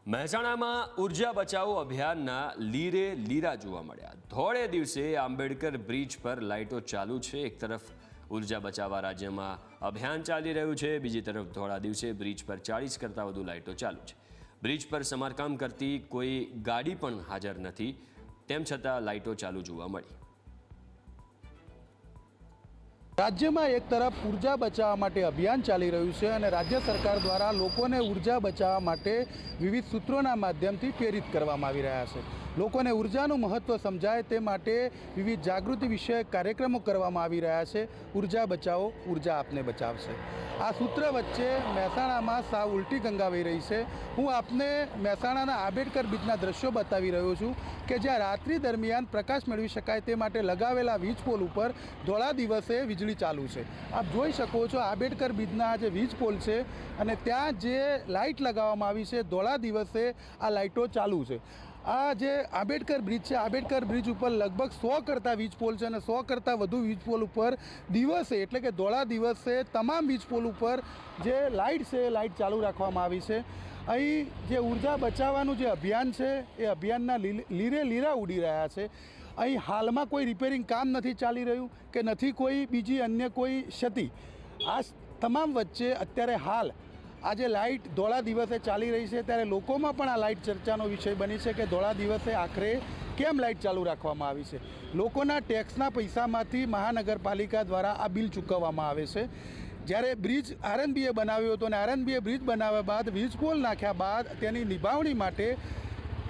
મહેસાણામાં ઉર્જા બચાવો અભિયાનના લીરે લીરા જોવા મળ્યા। ધોળે દિવસે આંબેડકર બ્રિજ પર લાઇટો ચાલુ છે। એક તરફ ઉર્જા બચાવવા રાજ્યમાં અભિયાન ચાલી રહ્યું છે, બીજી તરફ ધોળા દિવસે બ્રિજ પર 40 કરતાં વધુ લાઇટો ચાલુ છે। બ્રિજ પર સમારકામ કરતી કોઈ ગાડી પણ હાજર નથી, તેમ છતાં લાઇટો ચાલુ જોવા મળી। રાજ્યમાં એક તરફ ઉર્જા બચાવવા માટે અભિયાન ચાલી રહ્યું છે અને રાજ્ય સરકાર દ્વારા લોકોને ઉર્જા બચાવવા માટે વિવિધ સૂત્રોના માધ્યમથી પ્રેરિત કરવામાં આવી રહ્યા છે। લોકોને ઉર્જાનું મહત્ત્વ સમજાય તે માટે વિવિધ જાગૃતિ વિષયક કાર્યક્રમો કરવામાં આવી રહ્યા છે। ઉર્જા બચાવો, ઉર્જા આપને બચાવશે, આ સૂત્ર વચ્ચે મહેસાણામાં સાવ ઉલટી ગંગા વહી રહી છે। હું આપને મહેસાણાના આંબેડકર બ્રિજના દ્રશ્યો બતાવી રહ્યો છું કે જ્યાં રાત્રિ દરમિયાન પ્રકાશ મેળવી શકાય તે માટે લગાવેલા વીજ પોલ ઉપર ધોળા દિવસે વીજળી ચાલુ છે। આપ જોઈ શકો છો આંબેડકર બ્રિજના જે વીજ પોલ છે અને ત્યાં જે લાઇટ લગાવવામાં આવી છે, ધોળા દિવસે આ લાઇટો ચાલુ છે। આ જે આંબેડકર બ્રિજ છે, આંબેડકર બ્રિજ ઉપર લગભગ 100 કરતાં વીજ પોલ છે અને 100 કરતાં વધુ વીજ પોલ ઉપર દિવસે એટલે કે ધોળા દિવસે તમામ વીજ પોલ ઉપર જે લાઇટ છે એ લાઇટ ચાલુ રાખવામાં આવી છે। અહીં જે ઉર્જા બચાવવાનું જે અભિયાન છે એ અભિયાનના લીરે લીરા ઉડી રહ્યા છે। અહીં હાલમાં કોઈ રિપેરિંગ કામ નથી ચાલી રહ્યું કે નથી કોઈ બીજી અન્ય કોઈ ક્ષતિ। આ તમામ વચ્ચે અત્યારે હાલ આજે લાઇટ ધોળા દિવસે ચાલી રહી છે ત્યારે લોકોમાં પણ આ લાઇટ ચર્ચાનો વિષય બની છે કે ધોળા દિવસે આખરે કેમ લાઇટ ચાલુ રાખવામાં આવી છે। લોકોના ટેક્સના પૈસામાંથી મહાનગરપાલિકા દ્વારા આ બિલ ચૂકવવામાં આવે છે। જ્યારે બ્રિજ આરએનબીએ બનાવ્યો હતો અને આરએનબીએ બ્રિજ બનાવ્યા બાદ વીજ પોલ નાખ્યા બાદ તેની નિભાવણી માટે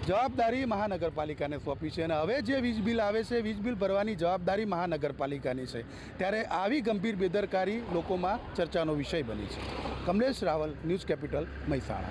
જવાબદારી મહાનગરપાલિકાને સોંપી છે અને હવે જે વીજ બિલ આવે છે, વીજ બિલ ભરવાની જવાબદારી મહાનગરપાલિકાની છે। ત્યારે આવી ગંભીર બેદરકારી લોકોમાં ચર્ચાનો વિષય બની છે। Kamlesh Rawal, news capital, Mehsana.